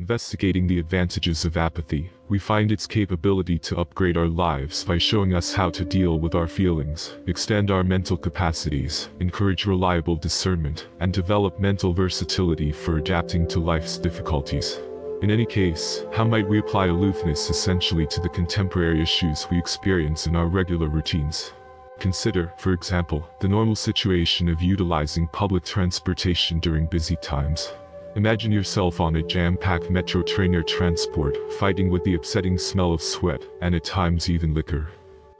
investigating the advantages of apathy, we find its capability to upgrade our lives by showing us how to deal with our feelings, extend our mental capacities, encourage reliable discernment, and develop mental versatility for adapting to life's difficulties. In any case, how might we apply aloofness essentially to the contemporary issues we experience in our regular routines? Consider, for example, the normal situation of utilizing public transportation during busy times. Imagine yourself on a jam-packed metro train or transport, fighting with the upsetting smell of sweat, and at times even liquor.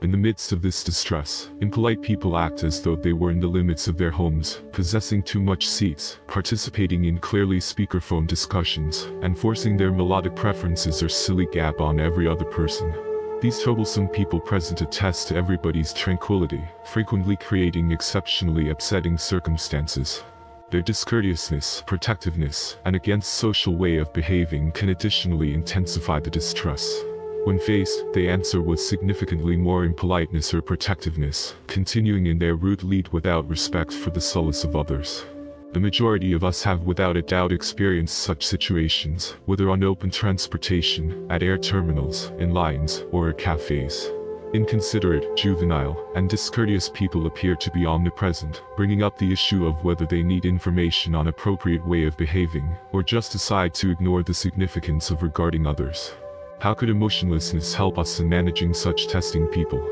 In the midst of this distress, impolite people act as though they were in the limits of their homes, possessing too much seats, participating in clearly speakerphone discussions, and forcing their melodic preferences or silly gab on every other person. These troublesome people present a test to everybody's tranquility, frequently creating exceptionally upsetting circumstances. Their discourteousness, protectiveness, and against social way of behaving can additionally intensify the distress. When faced, they answer with significantly more impoliteness or protectiveness, continuing in their rude lead without respect for the solace of others. The majority of us have without a doubt experienced such situations, whether on open transportation, at air terminals, in lines, or at cafes. Inconsiderate, juvenile, and discourteous people appear to be omnipresent, bringing up the issue of whether they need information on appropriate way of behaving, or just decide to ignore the significance of regarding others. How could emotionlessness help us in managing such testing people?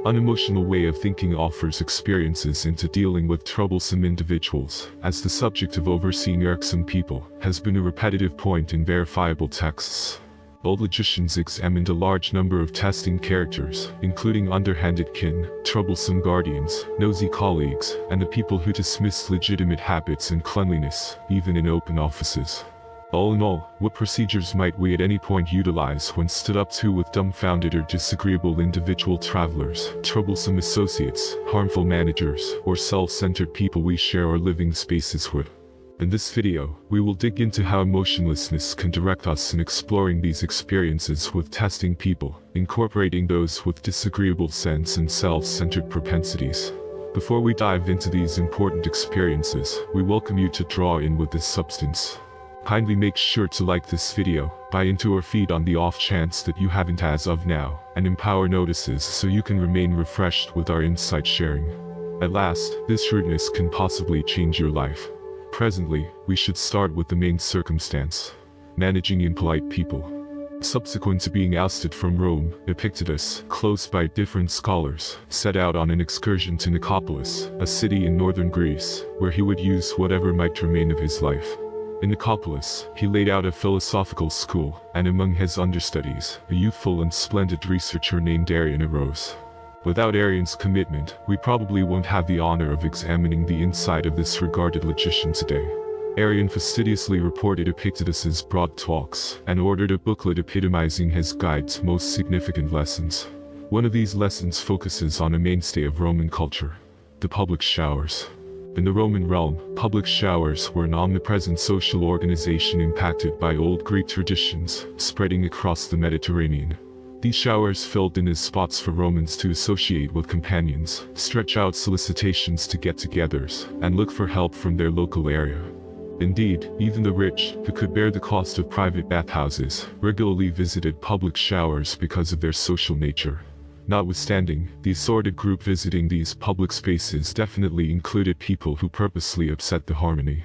Unemotional way of thinking offers experiences into dealing with troublesome individuals, as the subject of overseeing irksome people has been a repetitive point in verifiable texts. Old logicians examined a large number of testing characters, including underhanded kin, troublesome guardians, nosy colleagues, and the people who dismissed legitimate habits and cleanliness, even in open offices. All in all, what procedures might we at any point utilize when stood up to with dumbfounded or disagreeable individual travelers, troublesome associates, harmful managers, or self-centered people we share our living spaces with? In this video, we will dig into how emotionlessness can direct us in exploring these experiences with testing people, incorporating those with disagreeable sense and self-centered propensities. Before we dive into these important experiences, we welcome you to draw in with this substance. Kindly make sure to like this video, buy into our feed on the off chance that you haven't as of now, and empower notices so you can remain refreshed with our insight sharing. At last, this shrewdness can possibly change your life. Presently, we should start with the main circumstance: managing impolite people. Subsequent to being ousted from Rome, Epictetus, close by different scholars, set out on an excursion to Nicopolis, a city in northern Greece, where he would use whatever might remain of his life. In Nicopolis, he laid out a philosophical school, and among his understudies, a youthful and splendid researcher named Arian arose. Without Arian's commitment, we probably won't have the honor of examining the inside of this regarded logician today. Arian fastidiously reported Epictetus's broad talks, and ordered a booklet epitomizing his guide's most significant lessons. One of these lessons focuses on a mainstay of Roman culture: the public showers. In the Roman realm, public showers were an omnipresent social organization impacted by old Greek traditions, spreading across the Mediterranean. These showers filled in as spots for Romans to associate with companions, stretch out solicitations to get-togethers, and look for help from their local area. Indeed, even the rich, who could bear the cost of private bathhouses, regularly visited public showers because of their social nature. Notwithstanding, the assorted group visiting these public spaces definitely included people who purposely upset the harmony.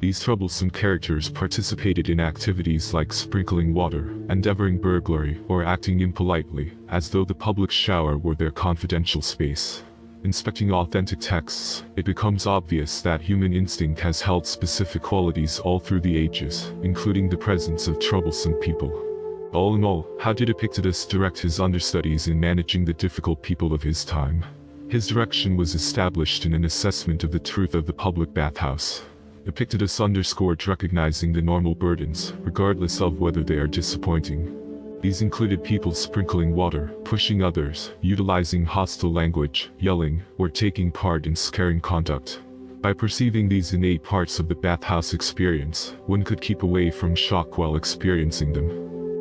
These troublesome characters participated in activities like sprinkling water, endeavoring burglary, or acting impolitely, as though the public shower were their confidential space. Inspecting authentic texts, it becomes obvious that human instinct has held specific qualities all through the ages, including the presence of troublesome people. All in all, how did Epictetus direct his understudies in managing the difficult people of his time? His direction was established in an assessment of the truth of the public bathhouse. Epictetus underscored recognizing the normal burdens, regardless of whether they are disappointing. These included people sprinkling water, pushing others, utilizing hostile language, yelling, or taking part in scaring conduct. By perceiving these innate parts of the bathhouse experience, one could keep away from shock while experiencing them.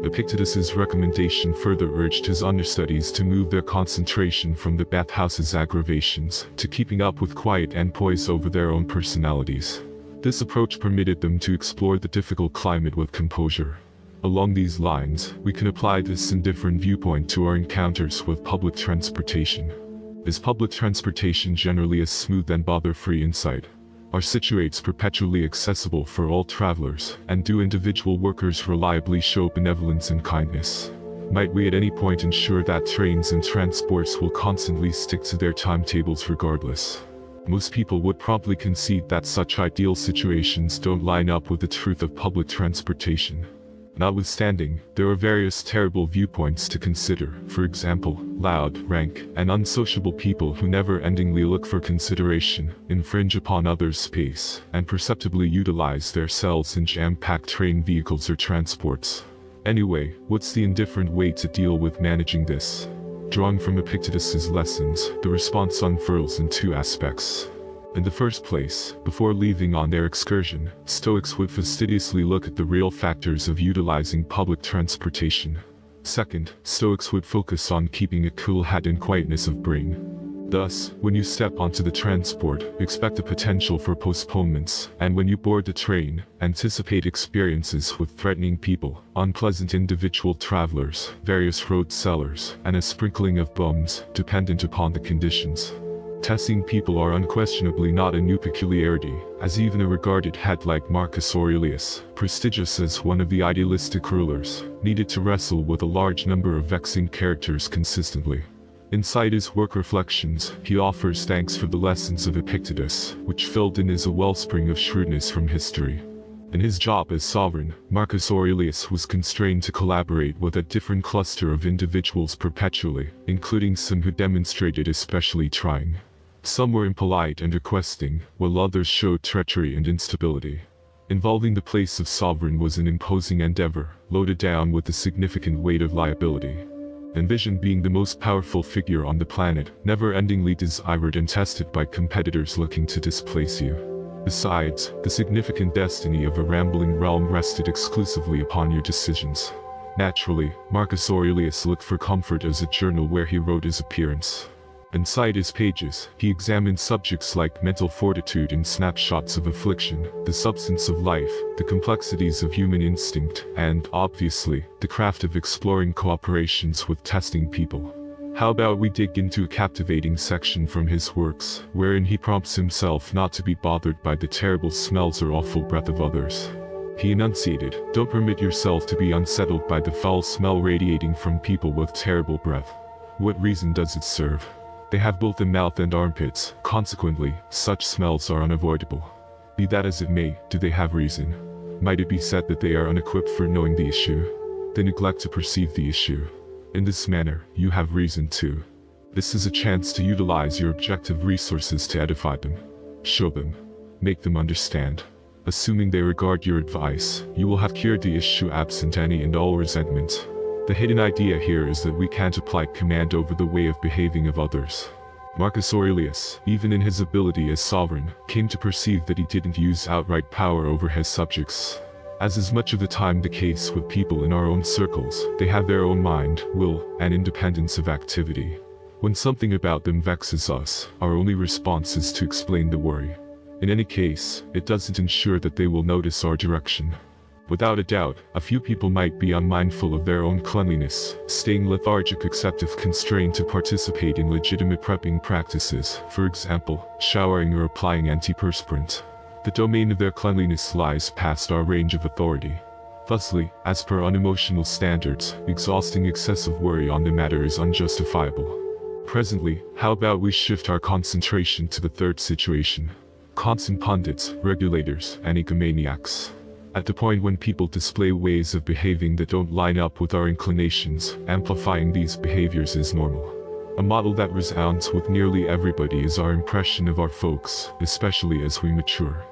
Epictetus's recommendation further urged his understudies to move their concentration from the bathhouse's aggravations to keeping up with quiet and poise over their own personalities. This approach permitted them to explore the difficult climate with composure. Along these lines, we can apply this indifferent viewpoint to our encounters with public transportation. Is public transportation generally a smooth and bother-free insight? Are situates perpetually accessible for all travelers, and do individual workers reliably show benevolence and kindness? Might we at any point ensure that trains and transports will constantly stick to their timetables regardless? Most people would probably concede that such ideal situations don't line up with the truth of public transportation. Notwithstanding, there are various terrible viewpoints to consider. For example, loud, rank, and unsociable people who never-endingly look for consideration, infringe upon others' space, and perceptibly utilize their cells in jam-packed train vehicles or transports. Anyway, what's the indifferent way to deal with managing this? Drawing from Epictetus's lessons, the response unfurls in two aspects. In the first place, before leaving on their excursion, Stoics would fastidiously look at the real factors of utilizing public transportation. Second, Stoics would focus on keeping a cool head and quietness of brain. Thus, when you step onto the transport, expect the potential for postponements, and when you board the train, anticipate experiences with threatening people, unpleasant individual travelers, various road sellers, and a sprinkling of bums, dependent upon the conditions. Testing people are unquestionably not a new peculiarity, as even a regarded head like Marcus Aurelius, prestigious as one of the idealistic rulers, needed to wrestle with a large number of vexing characters consistently. Inside his work Reflections, he offers thanks for the lessons of Epictetus, which filled in as a wellspring of shrewdness from history. In his job as sovereign, Marcus Aurelius was constrained to collaborate with a different cluster of individuals perpetually, including some who demonstrated especially trying. Some were impolite and requesting, while others showed treachery and instability. Involving the place of sovereign was an imposing endeavor, loaded down with the significant weight of liability. Envision being the most powerful figure on the planet, never-endingly desired and tested by competitors looking to displace you. Besides, the significant destiny of a rambling realm rested exclusively upon your decisions. Naturally, Marcus Aurelius looked for comfort as a journal where he wrote his appearance. Inside his pages, he examined subjects like mental fortitude and snapshots of affliction, the substance of life, the complexities of human instinct, and, obviously, the craft of exploring cooperations with testing people. How about we dig into a captivating section from his works, wherein he prompts himself not to be bothered by the terrible smells or awful breath of others. He enunciated, "Don't permit yourself to be unsettled by the foul smell radiating from people with terrible breath. What reason does it serve? They have both a mouth and armpits, consequently, such smells are unavoidable. Be that as it may, do they have reason? Might it be said that they are unequipped for knowing the issue? They neglect to perceive the issue. In this manner, you have reason too. This is a chance to utilize your objective resources to edify them. Show them. Make them understand. Assuming they regard your advice, you will have cured the issue absent any and all resentment. The hidden idea here is that we can't apply command over the way of behaving of others. Marcus Aurelius, even in his ability as sovereign, came to perceive that he didn't use outright power over his subjects. As is much of the time the case with people in our own circles, they have their own mind, will, and independence of activity. When something about them vexes us, our only response is to explain the worry. In any case, it doesn't ensure that they will notice our direction. Without a doubt, a few people might be unmindful of their own cleanliness, staying lethargic except if constrained to participate in legitimate prepping practices, for example, showering or applying antiperspirant. The domain of their cleanliness lies past our range of authority. Thusly, as per unemotional standards, exhausting excessive worry on the matter is unjustifiable. Presently, how about we shift our concentration to the third situation? Constant pundits, regulators, and egomaniacs. At the point when people display ways of behaving that don't line up with our inclinations, amplifying these behaviors is normal. A model that resounds with nearly everybody is our impression of our folks, especially as we mature.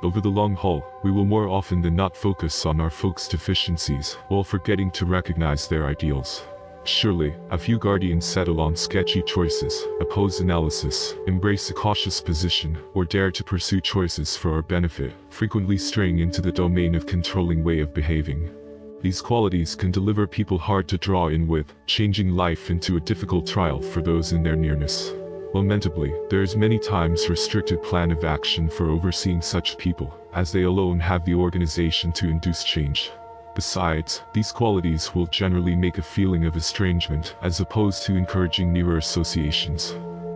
Over the long haul, we will more often than not focus on our folks' deficiencies, while forgetting to recognize their ideals. Surely, a few guardians settle on sketchy choices, oppose analysis, embrace a cautious position, or dare to pursue choices for our benefit, frequently straying into the domain of controlling way of behaving. These qualities can deliver people hard to draw in with, changing life into a difficult trial for those in their nearness. Lamentably, there is many times restricted plan of action for overseeing such people, as they alone have the organization to induce change. Besides, these qualities will generally make a feeling of estrangement as opposed to encouraging nearer associations.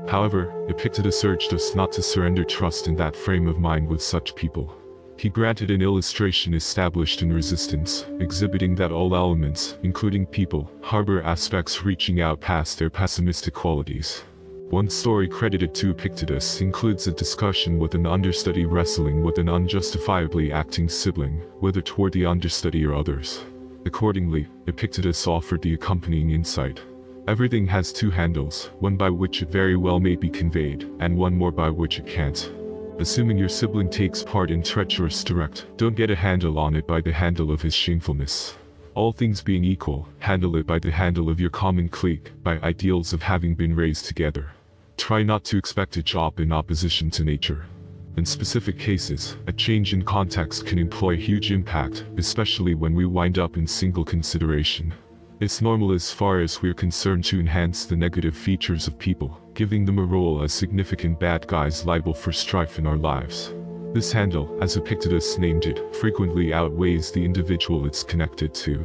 However, Epictetus urged us not to surrender trust in that frame of mind with such people. He granted an illustration established in Resistance, exhibiting that all elements, including people, harbor aspects reaching out past their pessimistic qualities. One story credited to Epictetus includes a discussion with an understudy wrestling with an unjustifiably acting sibling, whether toward the understudy or others. Accordingly, Epictetus offered the accompanying insight. Everything has two handles, one by which it very well may be conveyed, and one more by which it can't. Assuming your sibling takes part in treacherous direct, don't get a handle on it by the handle of his shamefulness. All things being equal, handle it by the handle of your common clique, by ideals of having been raised together. Try not to expect a job in opposition to nature. In specific cases, a change in context can employ huge impact, especially when we wind up in single consideration. It's normal as far as we're concerned to enhance the negative features of people, giving them a role as significant bad guys liable for strife in our lives. This handle, as Epictetus named it, frequently outweighs the individual it's connected to.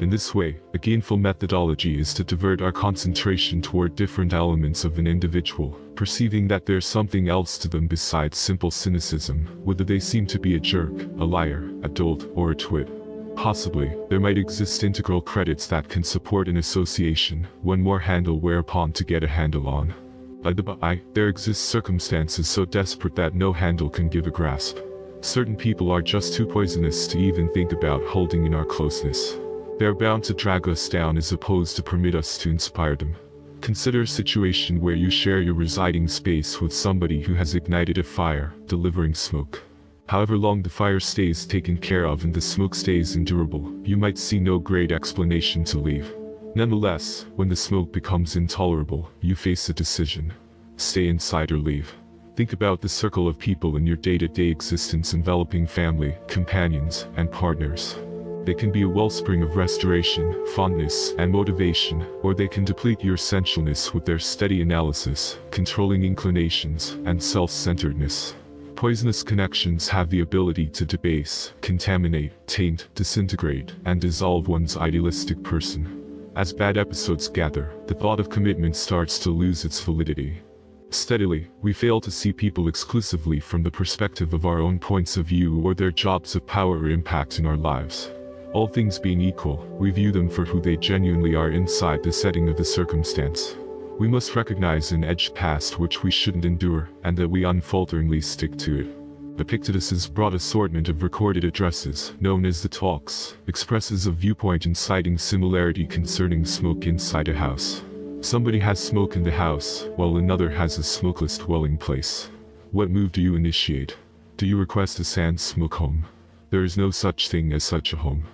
In this way, a gainful methodology is to divert our concentration toward different elements of an individual, perceiving that there's something else to them besides simple cynicism, whether they seem to be a jerk, a liar, a dolt, or a twit. Possibly, there might exist integral credits that can support an association, one more handle whereupon to get a handle on. By the by, there exist circumstances so desperate that no handle can give a grasp. Certain people are just too poisonous to even think about holding in our closeness. They are bound to drag us down as opposed to permit us to inspire them. Consider a situation where you share your residing space with somebody who has ignited a fire, delivering smoke. However long the fire stays taken care of and the smoke stays endurable, you might see no great explanation to leave. Nonetheless, when the smoke becomes intolerable, you face a decision. Stay inside or leave. Think about the circle of people in your day-to-day existence enveloping family, companions, and partners. They can be a wellspring of restoration, fondness, and motivation, or they can deplete your essentialness with their steady analysis, controlling inclinations, and self-centeredness. Poisonous connections have the ability to debase, contaminate, taint, disintegrate, and dissolve one's idealistic person. As bad episodes gather, the thought of commitment starts to lose its validity. Steadily, we fail to see people exclusively from the perspective of our own points of view or their jobs of power or impact in our lives. All things being equal, we view them for who they genuinely are inside the setting of the circumstance. We must recognize an edged past which we shouldn't endure, and that we unfalteringly stick to it. Epictetus's broad assortment of recorded addresses, known as the Talks, expresses a viewpoint inciting similarity concerning smoke inside a house. Somebody has smoke in the house, while another has a smokeless dwelling place. What move do you initiate? Do you request a sans smoke home? There is no such thing as such a home.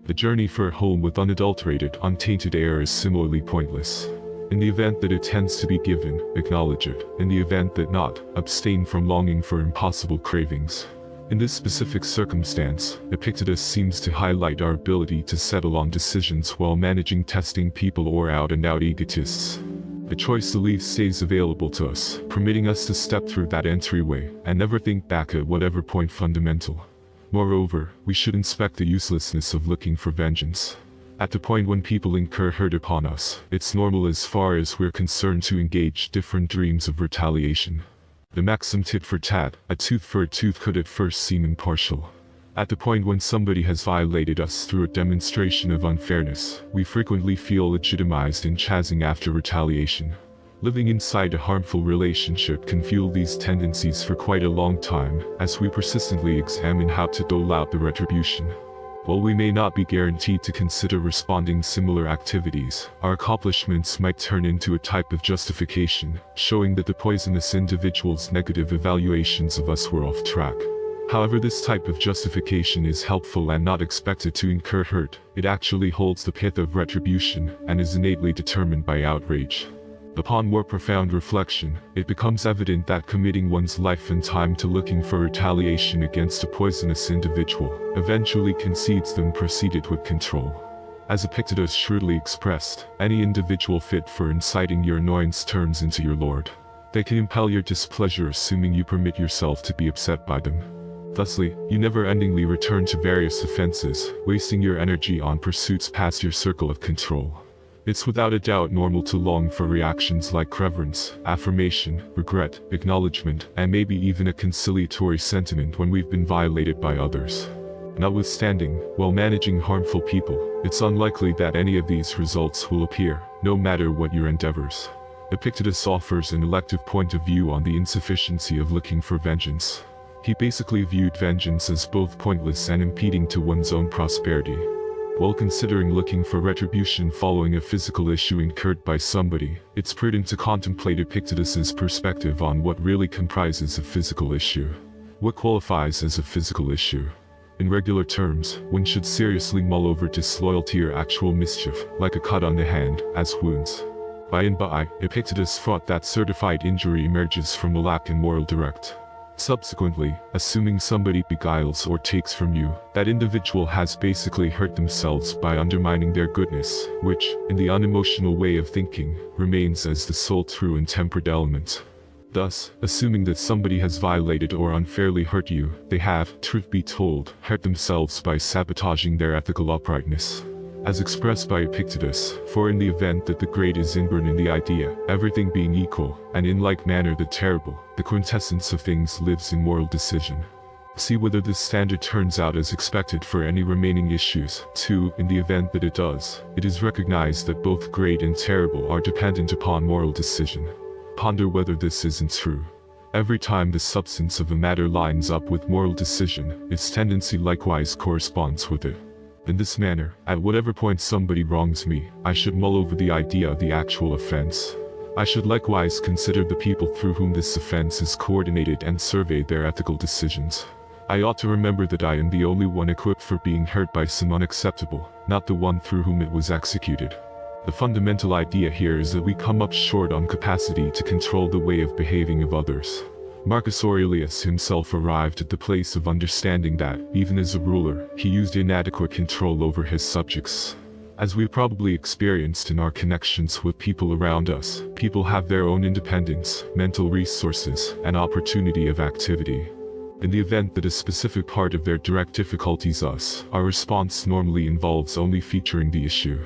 The journey for a home with unadulterated, untainted air is similarly pointless. In the event that it tends to be given, acknowledge it. In the event that not, abstain from longing for impossible cravings. In this specific circumstance, Epictetus seems to highlight our ability to settle on decisions while managing testing people or out-and-out egotists. The choice to leave stays available to us, permitting us to step through that entryway, and never think back at whatever point fundamental. Moreover, we should inspect the uselessness of looking for vengeance. At the point when people incur hurt upon us, it's normal as far as we're concerned to engage different dreams of retaliation. The maxim tit for tat, a tooth for a tooth could at first seem impartial. At the point when somebody has violated us through a demonstration of unfairness, we frequently feel legitimized in chasing after retaliation. Living inside a harmful relationship can fuel these tendencies for quite a long time, as we persistently examine how to dole out the retribution. While we may not be guaranteed to consider responding similar activities, our accomplishments might turn into a type of justification, showing that the poisonous individual's negative evaluations of us were off track. However, this type of justification is helpful and not expected to incur hurt. It actually holds the pith of retribution, and is innately determined by outrage. Upon more profound reflection, it becomes evident that committing one's life and time to looking for retaliation against a poisonous individual eventually concedes them proceeded with control. As Epictetus shrewdly expressed, any individual fit for inciting your annoyance turns into your lord. They can impel your displeasure assuming you permit yourself to be upset by them. Thusly, you never-endingly return to various offenses, wasting your energy on pursuits past your circle of control. It's without a doubt normal to long for reactions like reverence, affirmation, regret, acknowledgement, and maybe even a conciliatory sentiment when we've been violated by others. Notwithstanding, while managing harmful people, it's unlikely that any of these results will appear, no matter what your endeavors. Epictetus offers an elective point of view on the insufficiency of looking for vengeance. He basically viewed vengeance as both pointless and impeding to one's own prosperity. While considering looking for retribution following a physical issue incurred by somebody, it's prudent to contemplate Epictetus's perspective on what really comprises a physical issue. What qualifies as a physical issue? In regular terms, one should seriously mull over disloyalty or actual mischief, like a cut on the hand, as wounds. By and by, Epictetus thought that certified injury emerges from a lack in moral direct. Subsequently, assuming somebody beguiles or takes from you, that individual has basically hurt themselves by undermining their goodness, which, in the unemotional way of thinking, remains as the sole true and tempered element. Thus, assuming that somebody has violated or unfairly hurt you, they have, truth be told, hurt themselves by sabotaging their ethical uprightness. As expressed by Epictetus, for in the event that the great is inborn in the idea, everything being equal, and in like manner the terrible, the quintessence of things lives in moral decision. See whether this standard turns out as expected for any remaining issues. 2. In the event that it does, it is recognized that both great and terrible are dependent upon moral decision. Ponder whether this isn't true. Every time the substance of a matter lines up with moral decision, its tendency likewise corresponds with it. In this manner, at whatever point somebody wrongs me, I should mull over the idea of the actual offense. I should likewise consider the people through whom this offense is coordinated and survey their ethical decisions. I ought to remember that I am the only one equipped for being hurt by some unacceptable, not the one through whom it was executed. The fundamental idea here is that we come up short on capacity to control the way of behaving of others. Marcus Aurelius himself arrived at the place of understanding that, even as a ruler, he used inadequate control over his subjects. As we probably experienced in our connections with people around us, people have their own independence, mental resources, and opportunity of activity. In the event that a specific part of their direct difficulties us, our response normally involves only featuring the issue.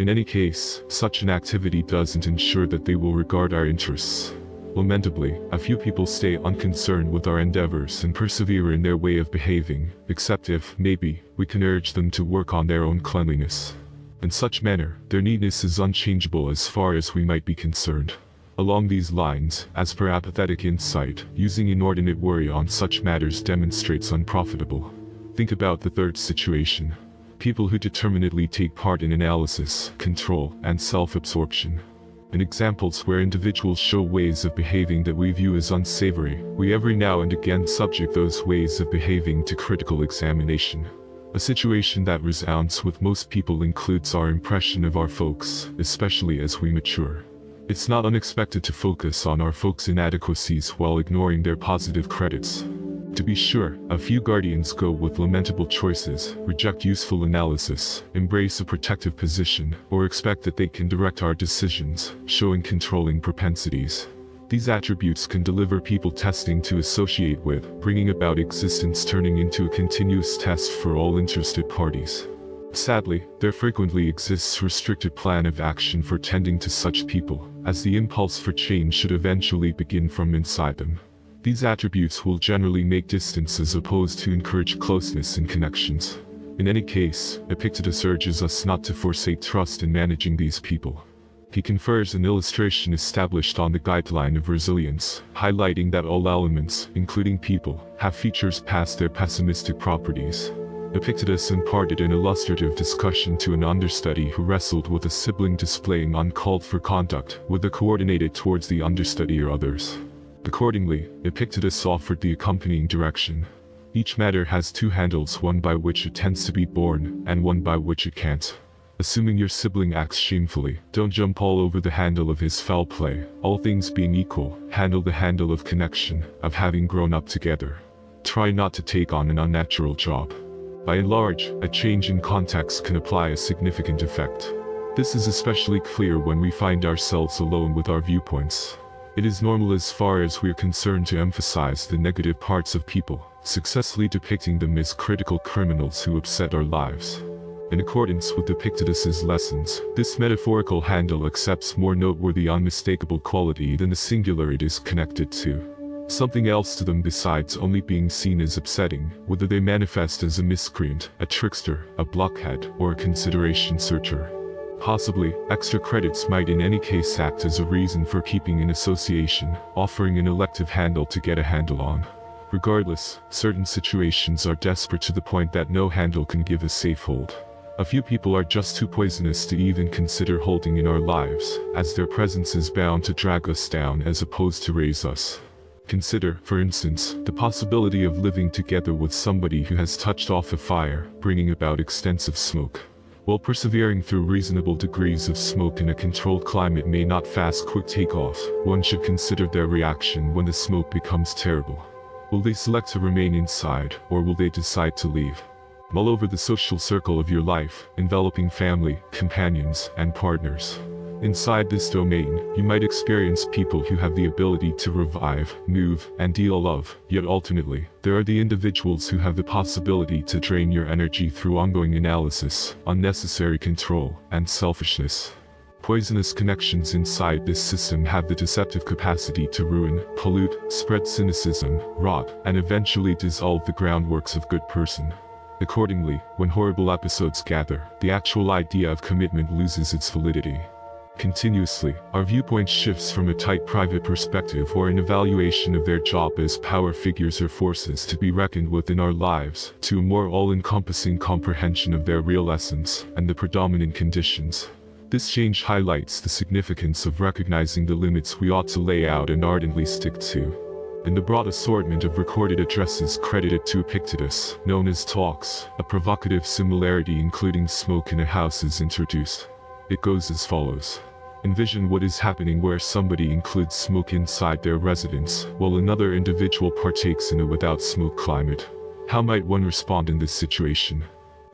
In any case, such an activity doesn't ensure that they will regard our interests. Lamentably, a few people stay unconcerned with our endeavors and persevere in their way of behaving, except if, maybe, we can urge them to work on their own cleanliness. In such manner, their neatness is unchangeable as far as we might be concerned. Along these lines, as per apathetic insight, using inordinate worry on such matters demonstrates unprofitable. Think about the third situation. People who determinedly take part in analysis, control, and self-absorption. In examples where individuals show ways of behaving that we view as unsavory, we every now and again subject those ways of behaving to critical examination. A situation that resounds with most people includes our impression of our folks, especially as we mature. It's not unexpected to focus on our folks' inadequacies while ignoring their positive credits. To be sure, a few guardians go with lamentable choices, reject useful analysis, embrace a protective position, or expect that they can direct our decisions, showing controlling propensities. These attributes can deliver people testing to associate with, bringing about existence turning into a continuous test for all interested parties. Sadly, there frequently exists a restricted plan of action for tending to such people, as the impulse for change should eventually begin from inside them. These attributes will generally make distance as opposed to encourage closeness in connections. In any case, Epictetus urges us not to forsake trust in managing these people. He confers an illustration established on the guideline of resilience, highlighting that all elements, including people, have features past their pessimistic properties. Epictetus imparted an illustrative discussion to an understudy who wrestled with a sibling displaying uncalled for conduct, whether coordinated towards the understudy or others. Accordingly, Epictetus offered the accompanying direction. Each matter has two handles, one by which it tends to be borne, and one by which it can't. Assuming your sibling acts shamefully, don't jump all over the handle of his foul play. All things being equal, handle the handle of connection, of having grown up together. Try not to take on an unnatural job. By and large, a change in context can apply a significant effect. This is especially clear when we find ourselves alone with our viewpoints. It is normal as far as we are concerned to emphasize the negative parts of people, successfully depicting them as critical criminals who upset our lives. In accordance with Epictetus's lessons, this metaphorical handle accepts more noteworthy unmistakable quality than the singular it is connected to. Something else to them besides only being seen as upsetting, whether they manifest as a miscreant, a trickster, a blockhead, or a consideration searcher. Possibly, extra credits might in any case act as a reason for keeping in association, offering an elective handle to get a handle on. Regardless, certain situations are desperate to the point that no handle can give a safe hold. A few people are just too poisonous to even consider holding in our lives, as their presence is bound to drag us down as opposed to raise us. Consider, for instance, the possibility of living together with somebody who has touched off a fire, bringing about extensive smoke. While persevering through reasonable degrees of smoke in a controlled climate may not fast quick take off, one should consider their reaction when the smoke becomes terrible. Will they select to remain inside, or will they decide to leave? Mull over the social circle of your life, enveloping family, companions, and partners. Inside this domain, you might experience people who have the ability to revive, move, and deal love, yet alternately, there are the individuals who have the possibility to drain your energy through ongoing analysis, unnecessary control, and selfishness. Poisonous connections inside this system have the deceptive capacity to ruin, pollute, spread cynicism, rot, and eventually dissolve the groundworks of good person. Accordingly, when horrible episodes gather, the actual idea of commitment loses its validity. Continuously, our viewpoint shifts from a tight private perspective or an evaluation of their job as power figures or forces to be reckoned with in our lives, to a more all-encompassing comprehension of their real essence and the predominant conditions. This change highlights the significance of recognizing the limits we ought to lay out and ardently stick to. In the broad assortment of recorded addresses credited to Epictetus, known as talks, a provocative similarity including smoke in a house is introduced. It goes as follows. Envision what is happening where somebody includes smoke inside their residence, while another individual partakes in a without smoke climate. How might one respond in this situation?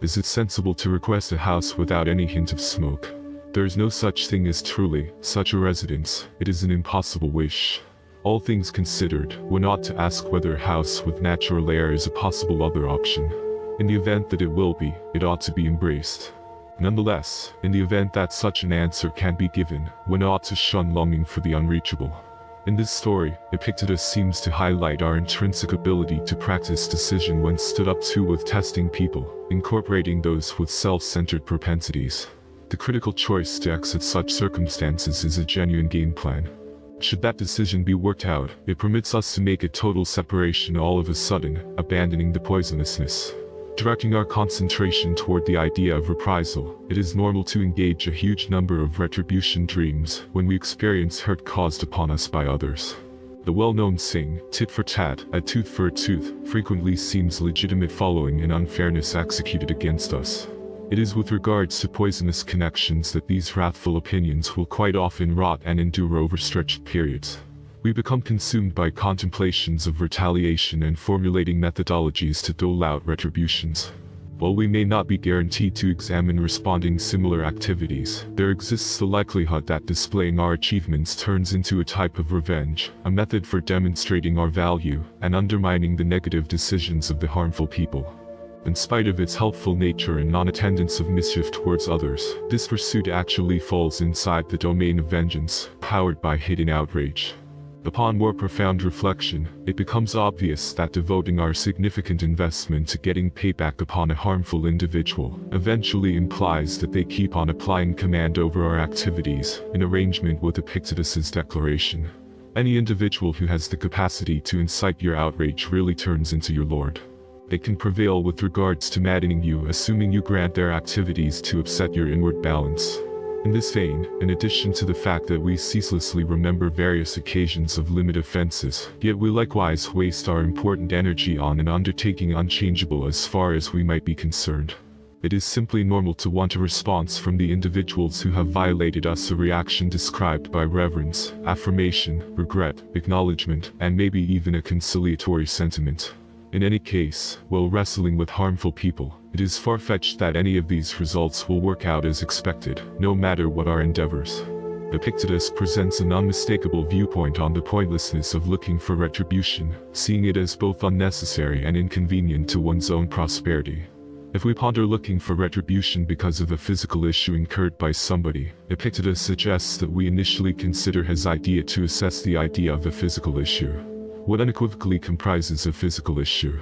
Is it sensible to request a house without any hint of smoke? There is no such thing as truly such a residence. It is an impossible wish. All things considered, one ought to ask whether a house with natural air is a possible other option. In the event that it will be, it ought to be embraced. Nonetheless, in the event that such an answer can be given, one ought to shun longing for the unreachable. In this story, Epictetus seems to highlight our intrinsic ability to practice decision when stood up to with testing people, incorporating those with self-centered propensities. The critical choice to exit such circumstances is a genuine game plan. Should that decision be worked out, it permits us to make a total separation all of a sudden, abandoning the poisonousness. Directing our concentration toward the idea of reprisal, it is normal to engage a huge number of retribution dreams when we experience hurt caused upon us by others. The well-known saying, tit for tat, a tooth for a tooth, frequently seems legitimate following an unfairness executed against us. It is with regards to poisonous connections that these wrathful opinions will quite often rot and endure over stretched periods. We become consumed by contemplations of retaliation and formulating methodologies to dole out retributions. While we may not be guaranteed to examine responding similar activities, there exists the likelihood that displaying our achievements turns into a type of revenge, a method for demonstrating our value and undermining the negative decisions of the harmful people. In spite of its helpful nature and non-attendance of mischief towards others, this pursuit actually falls inside the domain of vengeance, powered by hidden outrage. Upon more profound reflection, it becomes obvious that devoting our significant investment to getting payback upon a harmful individual eventually implies that they keep on applying command over our activities, in arrangement with Epictetus's declaration. Any individual who has the capacity to incite your outrage really turns into your lord. They can prevail with regards to maddening you, assuming you grant their activities to upset your inward balance. In this vein, in addition to the fact that we ceaselessly remember various occasions of limit offenses, yet we likewise waste our important energy on an undertaking unchangeable as far as we might be concerned. It is simply normal to want a response from the individuals who have violated us, a reaction described by reverence, affirmation, regret, acknowledgement, and maybe even a conciliatory sentiment. In any case, while wrestling with harmful people, it is far-fetched that any of these results will work out as expected, no matter what our endeavors. Epictetus presents an unmistakable viewpoint on the pointlessness of looking for retribution, seeing it as both unnecessary and inconvenient to one's own prosperity. If we ponder looking for retribution because of a physical issue incurred by somebody, Epictetus suggests that we initially consider his idea to assess the idea of a physical issue. What unequivocally comprises a physical issue?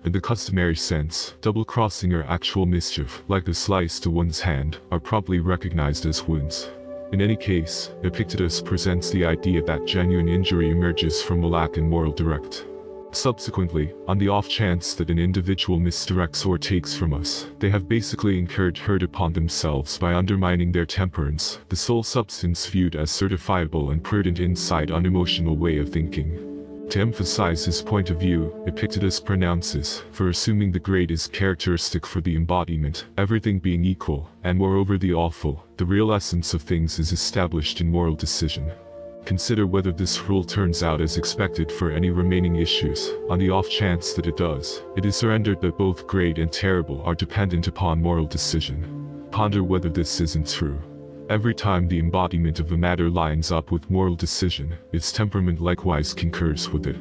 In the customary sense, double-crossing or actual mischief, like a slice to one's hand, are probably recognized as wounds. In any case, Epictetus presents the idea that genuine injury emerges from a lack in moral direct. Subsequently, on the off chance that an individual misdirects or takes from us, they have basically incurred hurt upon themselves by undermining their temperance, the sole substance viewed as certifiable and prudent insight unemotional way of thinking. To emphasize his point of view, Epictetus pronounces, for assuming the great is characteristic for the embodiment, everything being equal, and moreover the awful, the real essence of things is established in moral decision. Consider whether this rule turns out as expected for any remaining issues. On the off chance that it does, it is surrendered that both great and terrible are dependent upon moral decision. Ponder whether this isn't true. Every time the embodiment of a matter lines up with moral decision, its temperament likewise concurs with it.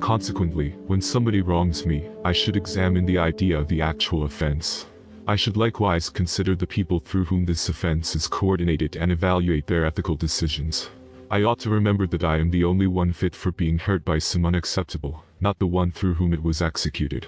Consequently, when somebody wrongs me, I should examine the idea of the actual offense. I should likewise consider the people through whom this offense is coordinated and evaluate their ethical decisions. I ought to remember that I am the only one fit for being hurt by some unacceptable, not the one through whom it was executed.